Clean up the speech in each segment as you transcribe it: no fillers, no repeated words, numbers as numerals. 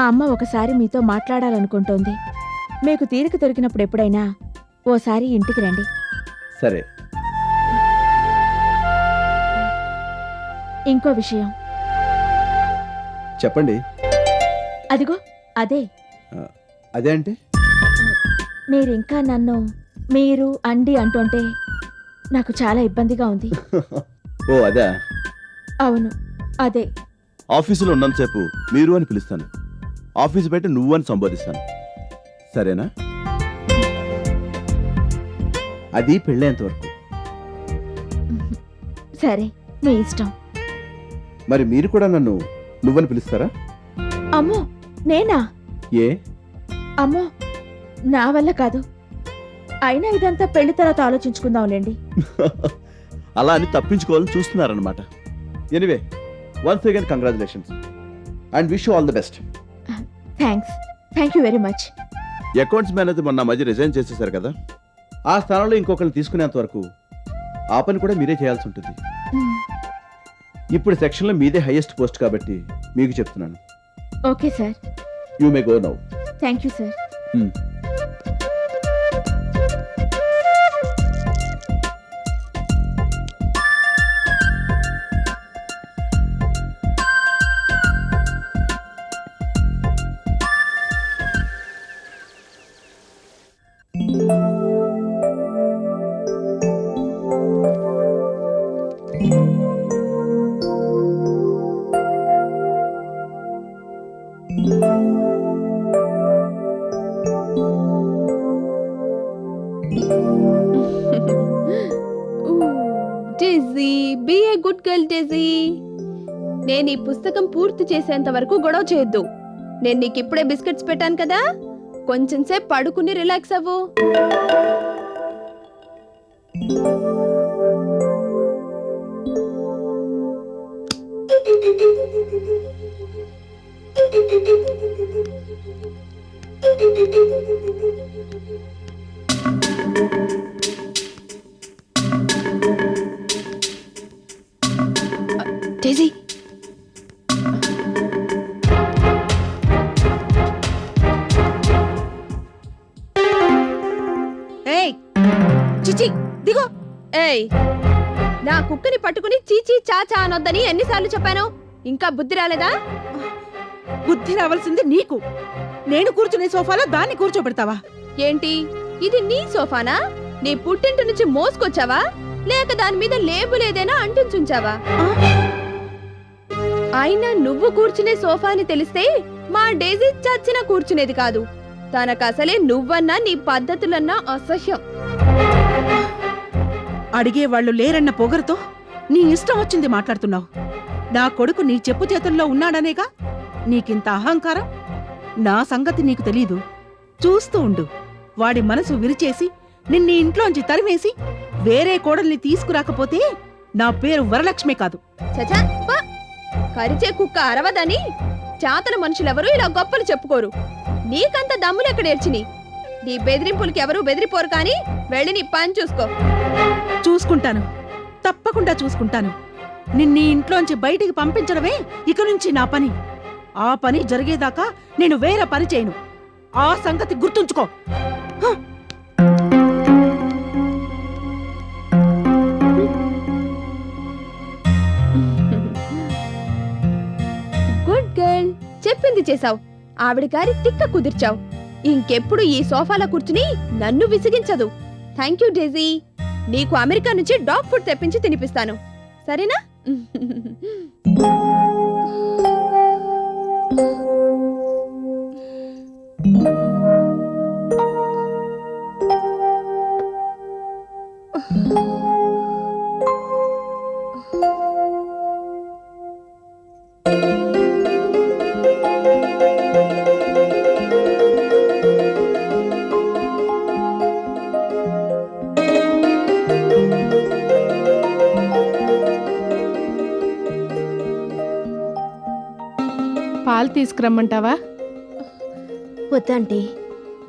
అమ్మ ఒకసారి మీతో మాట్లాడాలనుకుంటోంది. మీకు తీరిక దొరికినప్పుడు ఎప్పుడైనా ఓసారి ఇంటికి రండి. సరే. ఇంకో విషయం. చెప్పండి. అదిగో అదే. అదే అంటే? మీరింకా నన్ను మీరు అండి అంటుంటే నాకు చాలా ఇబ్బందిగా ఉంది. ఓ అదా? అవును అదే. ఆఫీసులో ఉన్నంతసేపు మీరు అని పిలుస్తాను, ఆఫీసు బయట నువ్వు అని సంబోధిస్తాను. సరేనా? అది పెళ్ళేంత వరకు. సరే, మీ ఇష్టం. మరి మీరు కూడా నన్ను నువ్వని పిలుస్తారా? అమ్మో, నేనా? ఏ? అమ్మో, నా వల్ల కాదు. అయినా ఇదంతా పెళ్లి తర్వాత ఆలోచించుకుందాంలేండి. అలా అని తప్పించుకోవాలని చూస్తున్నారన్నమాట. Anyway, once again congratulations and wish you all the best. Thank you very much. Accounts manager మొన్న మధ్య రిజైన్ చేసేశారు కదా, ఆ స్థానంలో ఇంకొకరిని తీసుకునేంత వరకు ఆ పని కూడా మీరే చేయాల్సి ఉంటుంది. ఇప్పుడు సెక్షన్లో మీదే హైయెస్ట్ పోస్ట్ కాబట్టి మీకు చెప్తున్నాను. Okay sir. You may go now. Thank you sir. Daisy, be a good girl Daisy. నేను ఈ పుస్తకం పూర్తి చేసేంత వరకు గొడవ చేయొద్దు. నేను నీకు ఇప్పుడే బిస్కెట్స్ పెట్టాను కదా, కొంచెం సేపు పడుకుని రిలాక్స్ అవ్వు. డెజీ, ఏయ్ చిచి దిగో. ఏయ్, నా కుక్కని పట్టుకుని చీచీ చాచా అనొద్దని ఎన్నిసార్లు చెప్పాను? ఇంకా బుద్ధి రాలేదా? బుద్ధి రావాల్సింది నీకు. నేను కూర్చునే సోఫాలో దాన్ని కూర్చోబెడతావా? ఏంటి, ఇది నీ సోఫానా? నీ పుట్టింటి నుంచి మోసుకొచ్చావా, లేక దాని మీద లేబుల్ ఏదైనా అంటించుంచావా? అయినా నువ్వు కూర్చునే సోఫాని తెలిస్తే మా డేజీ చచ్చిన కూర్చునేది కాదు. తనకసలే నువ్వన్నా నీ పద్ధతులన్నా అసహ్యం. అడిగేవాళ్లు లేరన్న పొగరుతో నీ ఇష్టం వచ్చింది మాట్లాడుతున్నావు. నా కొడుకు నీ చెప్పు చేతుల్లో ఉన్నాడనేగా నీకింత అహంకారం. నా సంగతి నీకు తెలీదు. చూస్తూ ఉండు. వాడి మనసు విరిచేసి నిన్నీ ఇంట్లోంచి తరిమేసి వేరే కోడల్ని తీసుకురాకపోతే నా పేరు వరలక్ష్మి కాదు. చచా, పా. కరిచే కుక్క అరవదని చాతన మనుషులెవరూ ఇలా గొప్పలు చెప్పుకోరు. నీకంత దమ్ములెక్కడేర్చిని? నీ బెదిరింపులకి ఎవరూ బెదిరిపోరు. కానీ వెళ్ళి నీ పని చూసుకో. చూసుకుంటాను, తప్పకుండా చూసుకుంటాను. నిన్నీ ఇంట్లోంచి బయటికి పంపించడమే ఇక నుంచి నా పని. ఆ పని జరిగేదాకా నేను వేరే పని చేయను. ఆ సంగతి గుర్తుంచుకో. గుడ్ గర్ల్, చెప్పింది చేసావు. ఆవిడ గారి తిక్క కుదిర్చావు. ఇంకెప్పుడు ఈ సోఫాలో కూర్చుని నన్ను విసిగించదు. Thank you డేజీ. నీకు అమెరికా నుంచి డాగ్ ఫుడ్ తెప్పించి తినిపిస్తాను, సరేనా? పాలు తీసుకురమ్మంటావా? వద్దండి.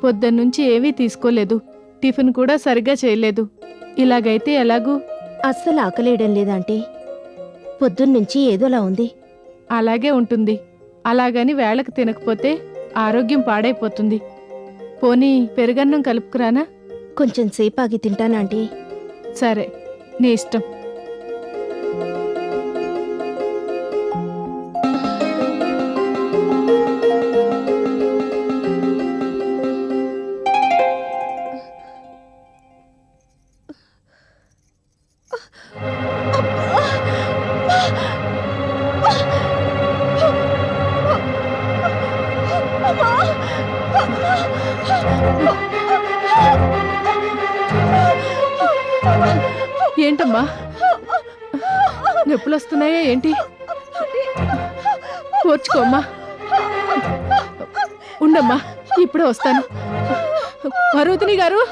పొద్దున్నుంచి ఏమీ తీసుకోలేదు, టిఫిన్ కూడా సరిగ్గా చేయలేదు. ఇలాగైతే ఎలాగూ? అస్సలు ఆకలేయడం లేదంటే పొద్దున్నుంచి ఏదోలా ఉంది. అలాగే ఉంటుంది. అలాగని వేళకు తినకపోతే ఆరోగ్యం పాడైపోతుంది. పోనీ పెరుగన్నం కలుపుకురానా? కొంచెం సేపు ఆగి తింటానా ఆంటీ? సరే, నీ ఇష్టం. ఏంటమ్మా, నొప్పులు వస్తున్నాయా ఏంటి? ఓర్చుకోమ్మా, ఉండమ్మా, ఇప్పుడే వస్తాను. వరుదిని గారు,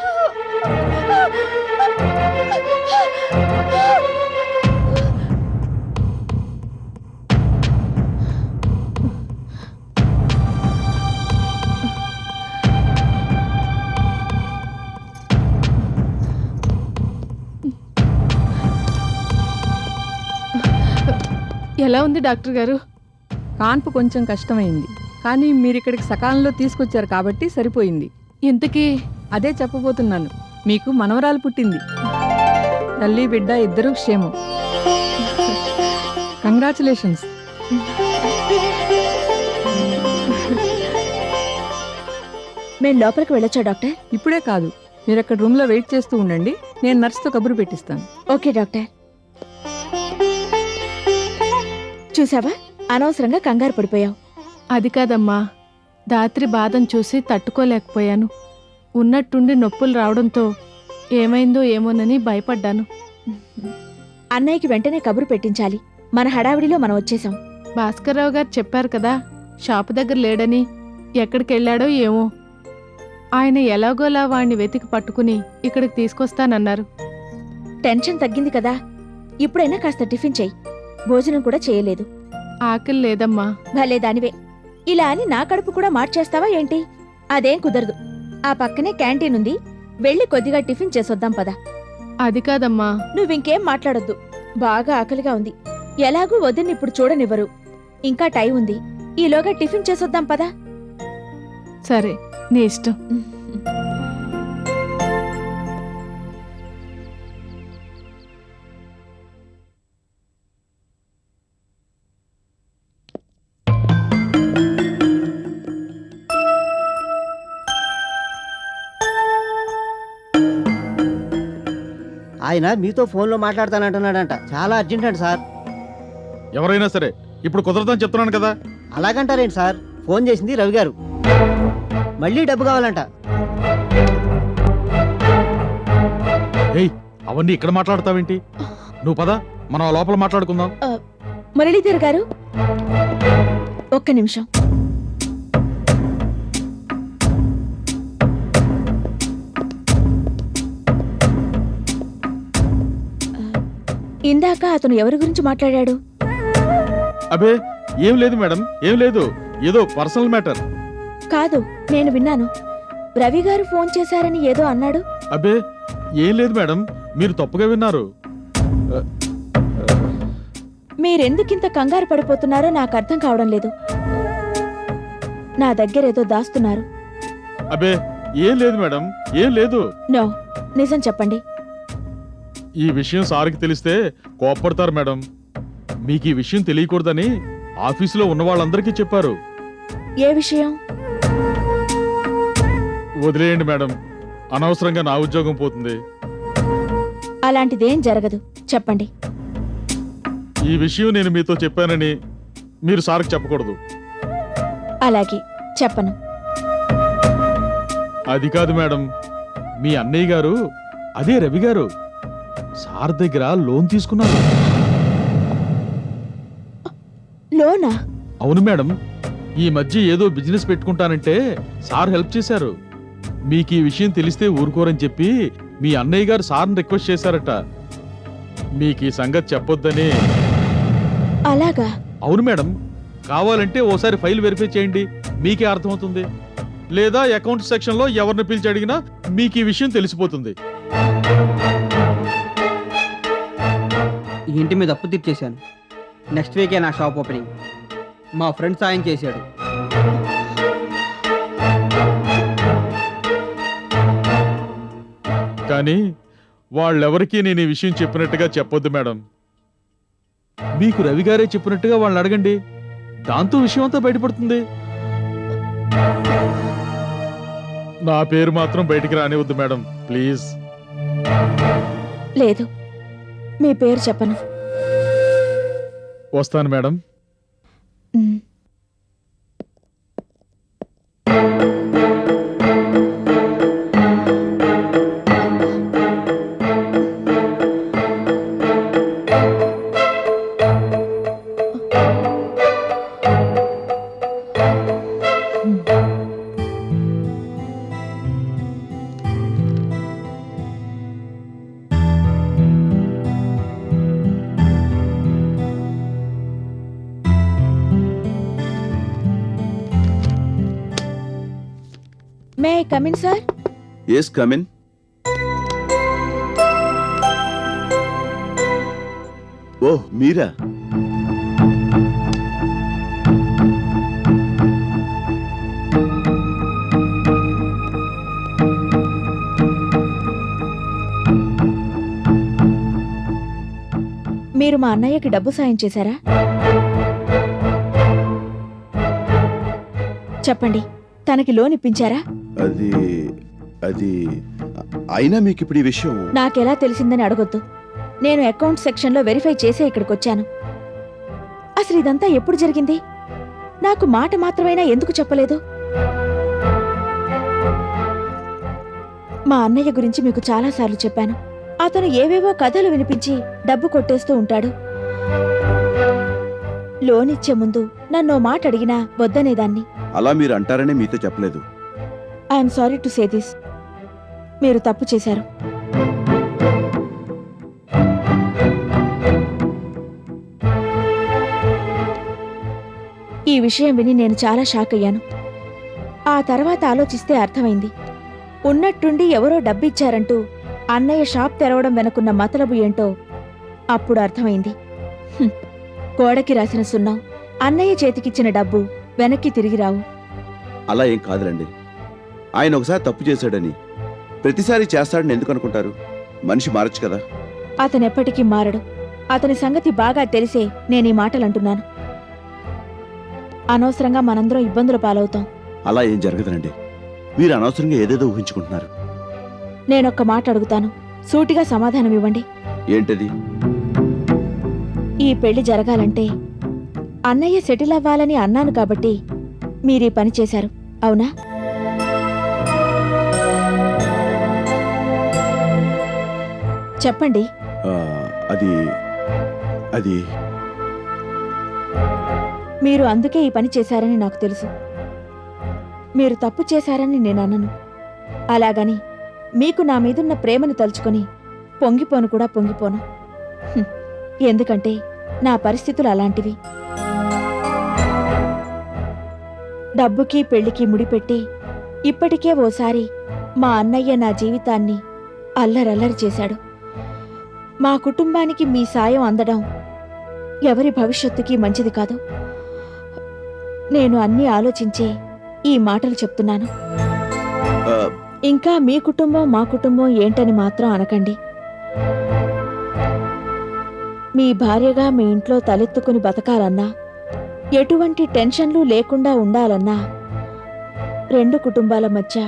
ఎలా ఉంది డాక్టర్ గారు? కాన్పు కొంచెం కష్టమైంది, కానీ మీరు ఇక్కడికి సకాలంలో తీసుకొచ్చారు కాబట్టి సరిపోయింది. ఇంతకీ అదే చెప్పబోతున్నాను. మీకు మనవరాలు పుట్టింది. తల్లి బిడ్డ ఇద్దరూ క్షేమం. కంగ్రాచులేషన్స్. మేము లోపలికి వెళ్ళొచ్చా డాక్టర్? ఇప్పుడే కాదు, మీరు అక్కడ రూమ్లో వెయిట్ చేస్తూ ఉండండి. నేను నర్సుతో కబురు పెట్టిస్తాను. Okay doctor. చూసావా, అనవసరంగా కంగారు పడిపోయావు. అది కాదమ్మా, దాత్రి బాధను చూసి తట్టుకోలేకపోయాను. ఉన్నట్టుండి నొప్పులు రావడంతో ఏమైందో ఏమోనని భయపడ్డాను. అన్నయ్యకి వెంటనే కబురు పెట్టించాలి. మన హడావిడిలో మనం వచ్చేసాం. భాస్కర్రావు గారు చెప్పారు కదా, షాపు దగ్గర లేడని. ఎక్కడికెళ్ళాడో ఏమో. ఆయన ఎలాగోలా వాణ్ణి వెతికి పట్టుకుని ఇక్కడికి తీసుకొస్తానన్నారు. టెన్షన్ తగ్గింది కదా, ఇప్పుడైనా కాస్త టిఫిన్ చెయ్యి. భోజనం కూడా చేయలేదు. ఆకలి లేదమ్మా. భలే దానివే, ఇలా అని నా కడుపు కూడా మార్చేస్తావా ఏంటి? అదేం కుదరదు. ఆ పక్కనే క్యాంటీన్ ఉంది, వెళ్ళి కొద్దిగా టిఫిన్ చేసొద్దాం పద. అది కాదమ్మా. నువ్వింకేం మాట్లాడొద్దు. బాగా ఆకలిగా ఉంది. ఎలాగూ వదిన్ని ఇప్పుడు చూడనివ్వరు. ఇంకా టైం ఉంది. ఈలోగా టిఫిన్ చేసొద్దాం పద. సరే, నీ ఇష్టం. ఆయన మీతో ఫోన్లో మాట్లాడతానంటున్నాడంట. చాలా అర్జెంట్ అంట సార్. ఎవరైనా సరే ఇప్పుడు కుదరదని చెప్తున్నాను కదా. అలాగంటారేంటి సార్? ఫోన్ చేసింది రవి గారు. మళ్ళీ డబ్బు కావాలంట. ఏయ్, అవన్నీ ఇక్కడ మాట్లాడతావేంటి? నువ్వు పద, మనం ఆ లోపల మాట్లాడుకుందాం. మురళీధర్ గారు, ఒక్క నిమిషం. ఇందాక అతను ఎవరి గురించి మాట్లాడాడు? అబే, ఏం లేదు మేడం, ఏం లేదు. ఏదో పర్సనల్ మ్యాటర్. కాదు, నేను విన్నాను. రవి గారు ఫోన్ చేశారని ఏదో అన్నాడు. అబే, ఏం లేదు మేడం, మీరు తప్పుగా విన్నారు. మీరెందుకింత కంగారు పడిపోతున్నారో నాకు అర్థం కావడం లేదు. నా దగ్గరేదో దాస్తున్నారు. అబే, ఏం లేదు మేడం, ఏం లేదు. నో, నిజం చెప్పండి. ఈ విషయం సార్కి తెలిస్తే కోప్పడతారు మేడం. మీకు ఈ విషయం తెలియకూడదని ఆఫీసులో ఉన్న వాళ్ళందరికీ చెప్పారు. ఏ విషయం? వదిలేయండి మేడం, అనవసరంగా నా ఉద్యోగం పోతుంది. అలాంటిదేం జరగదు, చెప్పండి. ఈ విషయం నేను మీతో చెప్పానని మీరు సార్కి చెప్పకూడదు. అలాగే, చెప్పను. అది కాదు మేడం, మీ అన్నయ్య గారు, అదే రవి గారు, సార్ దగ్గర లోన్ తీసుకున్నారు. లోనా? అవును మేడం, ఈ మధ్య ఏదో బిజినెస్ పెట్టుకుంటానంటే సార్ హెల్ప్ చేశారు. మీకు ఈ విషయం తెలిస్తే ఊరుకోరని చెప్పి మీ అన్నయ్య గారు సార్ని రిక్వెస్ట్ చేశారట. మీకు ఈ సంగతి చెప్పొద్దని. అలాగా? అవును మేడం, కావాలంటే ఓసారి ఫైల్ వెరిఫై చేయండి, మీకే అర్థమవుతుంది. లేదా అకౌంట్ సెక్షన్ లో ఎవరిని పిలిచి అడిగినా మీకు ఈ విషయం తెలిసిపోతుంది. ఈ ఇంటి మీద అప్పు తీర్చేశాను. నెక్స్ట్ వీకే నా షాప్ ఓపెనింగ్. మా ఫ్రెండ్ సాయం చేశాడు. కానీ వాళ్ళెవరికీ నేను ఈ విషయం చెప్పినట్టుగా చెప్పొద్దు మేడం. మీకు రవి గారే చెప్పినట్టుగా వాళ్ళని అడగండి, దాంతో విషయం అంతా బయటపడుతుంది. నా పేరు మాత్రం బయటికి రానివద్దు మేడం, ప్లీజ్. లేదు, మీ పేరు చెప్పను. వస్తాను madam. Um. May I come in, sir? Yes, come in. Oh, మీరా? మీరు మా అన్నయ్యకి డబ్బు సాయం చేశారా? చెప్పండి, తనకి లోన్ ఇప్పించారా? అది అది అయినా మీకు ఇప్పుడు ఈ విషయం నాకెలా తెలిసిందని అడగొద్దు. నేను అకౌంట్ సెక్షన్లో వెరిఫై చేసే ఇక్కడికి వచ్చాను. అసలు ఇదంతా ఎప్పుడు జరిగింది? నాకు మాట మాత్రమైనా ఎందుకు చెప్పలేదు? మా అన్నయ్య గురించి మీకు చాలాసార్లు చెప్పాను. అతను ఏవేవో కథలు వినిపించి డబ్బు కొట్టేస్తూ ఉంటాడు. లోన్ ఇచ్చే ముందు నన్నో మాట అడిగినా వద్దనేదాన్ని. అలా మీరు అంటారనే మీతో చెప్పలేదు. I'm sorry to say this. మీరు తప్పు చేశారు. ఈ విషయం విని నేను చాలా షాక్ అయ్యాను. ఆ తర్వాత ఆలోచిస్తే అర్థమైంది. ఉన్నట్టుండి ఎవరో డబ్బిచ్చారంటూ అన్నయ్య షాప్ తెరవడం వెనుకున్న మతలబు ఏంటో అప్పుడు అర్థమైంది. గోడకి రాసిన సున్నం, అన్నయ్య చేతికిచ్చిన డబ్బు వెనక్కి తిరిగి రావు. అలా ఏం కాదులండి. ఆయన ఒకసారి తప్పు చేశాడని ప్రతిసారి చేస్తాడని ఎందుకు అనుకుంటారు? మనిషి మారచ్చు కదా. అతనెప్పటికీ మారడు. అతని సంగతి బాగా తెలిసే నేను ఈ మాటలంటున్నాను. అనవసరంగా మనందరం ఇబ్బందుల పాలవుతాం. అలా ఏం జరగదునండి. మీరు అనవసరంగా ఏదేదో ఊహించుకుంటున్నారు. నేనొక్క మాట అడుగుతాను, సూటిగా సమాధానం ఇవ్వండి. ఏంటది? ఈ పెళ్లి జరగాలంటే అన్నయ్య సెటిల్ అవ్వాలని అన్నాను కాబట్టి మీరీ పని చేశారు, అవునా? చెప్పండి. ఆ, అది అది మీరు అందుకే ఈ పని చేశారని నాకు తెలుసు. మీరు తప్పు చేశారని నేను అనను. అలాగని మీకు నా మీదున్న ప్రేమను తలుచుకొని పొంగిపోను కూడా పొంగిపోను. ఎందుకంటే నా పరిస్థితులు అలాంటివి. డబ్బుకి పెళ్లికి ముడిపెట్టి ఇప్పటికే ఓసారి మా అన్నయ్య నా జీవితాన్ని అల్లరల్లరి చేశాడు. మా కుటుంబానికి మీ సాయం అందడం ఎవరి భవిష్యత్తుకి మంచిది కాదు. నేను అన్నీ ఆలోచించే ఈ మాటలు చెప్తున్నాను. ఆ, ఇంకా మీ కుటుంబం మా కుటుంబం ఏంటని మాత్రం అనకండి. మీ భార్యగా మీ ఇంట్లో తలెత్తుకుని బతకాలన్నా, ఎటువంటి టెన్షన్లు లేకుండా ఉండాలన్నా, రెండు కుటుంబాల మధ్య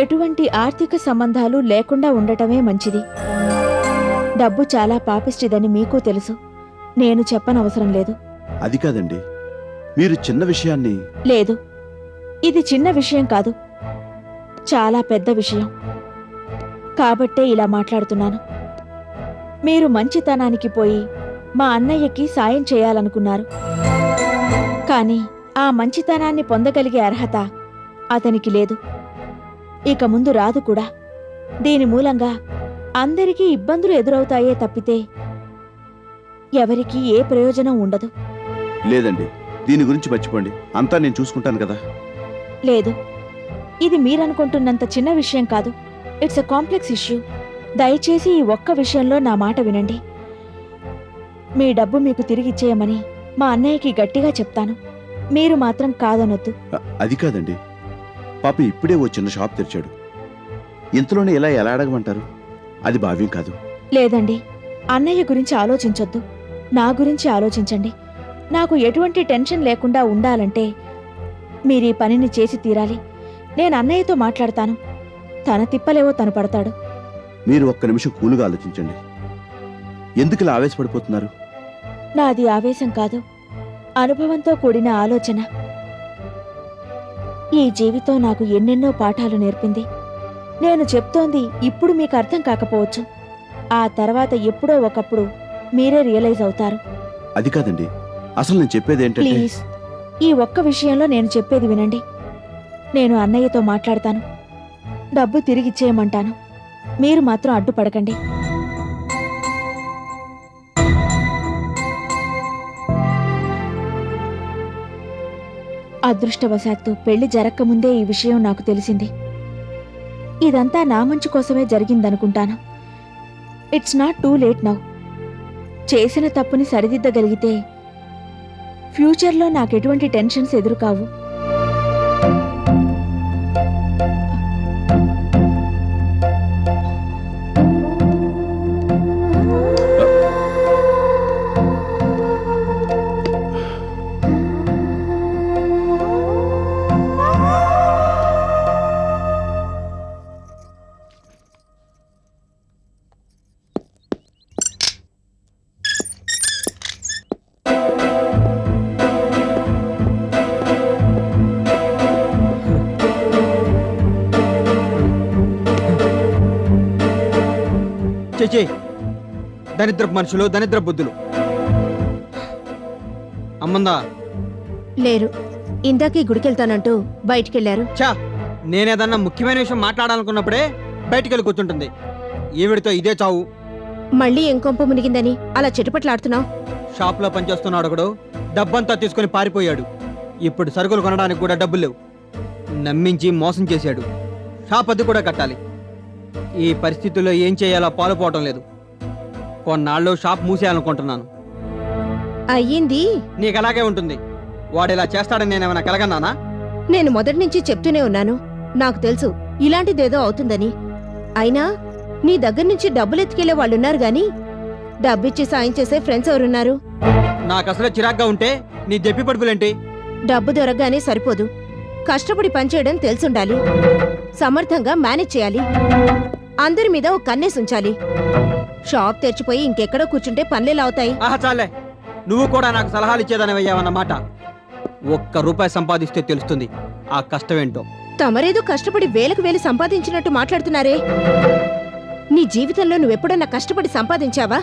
ఎటువంటి ఆర్థిక సంబంధాలు లేకుండా ఉండటమే మంచిది. డబ్బు చాలా పాపిష్టిదని మీకు తెలుసు. నేను చెప్పనవసరం లేదు. అది కాదండి. మీరు చిన్న విషయాన్ని లేదు, ఇది చిన్న విషయం కాదు, చాలా పెద్ద విషయం. కాబట్టే ఇలా మాట్లాడుతున్నాను. మీరు మంచితనానికి పోయి మా అన్నయ్యకి సాయం చేయాలనుకున్నారు. కానీ ఆ మంచితనాన్ని పొందగలిగే అర్హత అతనికి లేదు. ఇక ముందు రాదు కూడా. దీని మూలంగా అందరికీ ఇబ్బందులు ఎదురవుతాయే తప్పితే ఎవరికీ ఏ ప్రయోజనం ఉండదు. లేదండి, దీని గురించి మర్చిపోండి. అంతా నేను చూసుకుంటాను కదా. లేదు, ఇది మీరనుకుంటున్నంత చిన్న విషయం కాదు. It's a complex issue. దయచేసి ఈ ఒక్క విషయంలో నా మాట వినండి. మీ డబ్బు మీకు తిరిగిచ్చేయమని మా అన్నయ్యకి గట్టిగా చెప్తాను. మీరు మాత్రం కాదనొద్దు. అది కాదండి, పాప ఇప్పుడే ఓ చిన్న షాప్ తెరిచాడు, ఇంతలోనే ఎలా అడగమంటారు? అది భావ్యం కాదు. లేదండి, అన్నయ్య గురించి ఆలోచించొద్దు, నా గురించి ఆలోచించండి. నాకు ఎటువంటి టెన్షన్ లేకుండా ఉండాలంటే మీరీ పనిని చేసి తీరాలి. నేను అన్నయ్యతో మాట్లాడతాను, తన తిప్పలేవో తను పడతాడు. మీరు ఒక్క నిమిషం కూలుగా ఆలోచించండి. ఎందుకు ఇలా ఆవేశపడిపోతున్నారు? నాది ఆవేశం కాదు, అనుభవంతో కూడిన ఆలోచన. ఈ జీవితం నాకు ఎన్నెన్నో పాఠాలు నేర్పింది. నేను చెప్తోంది ఇప్పుడు మీకు అర్థం కాకపోవచ్చు, ఆ తర్వాత ఎప్పుడో ఒకప్పుడు మీరే రియలైజ్ అవుతారు. అది కాదండి, అసలు నేను చెప్పేది ఏంటంటే ప్లీజ్, ఈ ఒక్క విషయంలో నేను చెప్పేది వినండి. నేను అన్నయ్యతో మాట్లాడతాను, డబ్బు తిరిగిచ్చేయమంటాను. మీరు మాత్రం అడ్డుపడకండి. అదృష్టవశాత్తు పెళ్లి జరక్కముందే ఈ విషయం నాకు తెలిసింది. ఇదంతా నా మంచి కోసమే జరిగిందనుకుంటాను. It's not too late now. చేసిన తప్పుని సరిదిద్దగలిగితే ఫ్యూచర్లో నాకెటువంటి టెన్షన్స్ ఎదురుకావు. చేచే దరిద్రపు మనుషులు, దరిద్ర బుద్ధులు. అమ్మందా? లేరు, ఇందాకే గుడికెళ్తానంటూ బయటికెళ్లారు. చా, నేనేదన్నా ముఖ్యమైన విషయం మాట్లాడాలనుకున్నప్పుడే బయటికెళ్ళి కూర్చుంటుంది. ఈవిడితో ఇదే చావు. మళ్ళీ ఏం కొంప మునిగిందని అలా చిటపట్లాడుతున్నావు? షాప్లో పనిచేస్తున్నాడు ఒకడు, డబ్బంతా తీసుకుని పారిపోయాడు. ఇప్పుడు సరుకులు కొనడానికి కూడా డబ్బులు లేవు. నమ్మించి మోసం చేశాడు. షాప్ అద్దె కూడా కట్టాలి. ఈ పరిస్థితుల్లో ఏం చేయాలో పాలుపోవటం లేదు. కొన్నాళ్ళు షాప్ మూసేయాలనుకుంటున్నాను. అయ్యింది. నీకు అలాగే ఉంటుంది. వాడు ఇలా చేస్తాడని నేనేమైనా కలగన్నానా? నేను మొదటి నుంచి చెప్తూనే ఉన్నాను, నాకు తెలుసు ఇలాంటిదేదో అవుతుందని. అయినా నీ దగ్గర నుంచి డబ్బులు ఎత్తుకెళ్లే వాళ్ళున్నారు గాని డబ్బిచ్చి సాయం చేసే ఫ్రెండ్స్ ఎవరున్నారు? నాకు అసలు చిరాగ్గా ఉంటే నీ దెప్పి పడుపులేంటి? డబ్బు దొరకగానే సరిపోదు, కష్టపడి పనిచేయడం తెలుసుండాలి. సమర్థంగా మేనేజ్ చేయాలి. అందరి మీద ఒక కన్నేసి ఉంచాలి. షాప్ తెరిచిపోయి ఇంకెక్కడో కూర్చుంటే పనులేలా అవుతాయి? ఆహా చాలే, నువ్వు కూడా నాకు సలహాలు ఇచ్చేదని అయ్యావన్నమాట. ₹1 సంపాదిస్తే తెలుస్తుంది ఆ కష్టమేంటో. తమరేదో కష్టపడి వేలకు వేలు సంపాదించినట్టు మాట్లాడుతున్నారే. నీ జీవితంలో నువ్వెప్పుడన్నా కష్టపడి సంపాదించావా?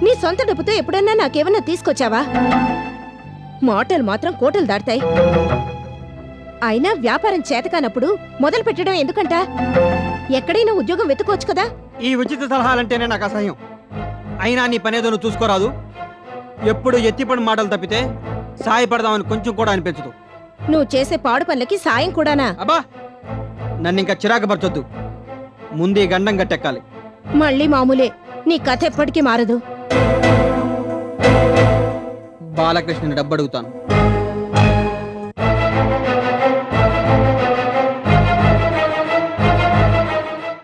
నీ సొంత డబ్బుతో ఎప్పుడన్నా నాకేమన్నా తీసుకొచ్చావా? మాటలు మాత్రం కోటలు దాటుతాయి. అయినా వ్యాపారం చేతకానప్పుడు మొదలు పెట్టడం ఎందుకంట? ఎక్కడైనా ఉద్యోగం వెతుకోవచ్చు కదా. ఈ ఉచిత సలహాలంటేనే నాకు అసహ్యం. అయినా నీ పనేదో నువ్వు చూసుకోరాదు. ఎప్పుడు ఎత్తిపడి మాటలు తప్పితే సాయపడదామని కొంచెం కూడా అనిపించదు. నువ్వు చేసే పాడు పనులకి సాయం కూడానా? అబ్బా, నన్ను ఇంకా చిరాకుపరచొద్దు. ముందే గండం గట్టెక్కాలి. మళ్ళీ మామూలే, నీ కథ ఎప్పటికీ మారదు. బాలకృష్ణని డబ్బు అడుగుతాను.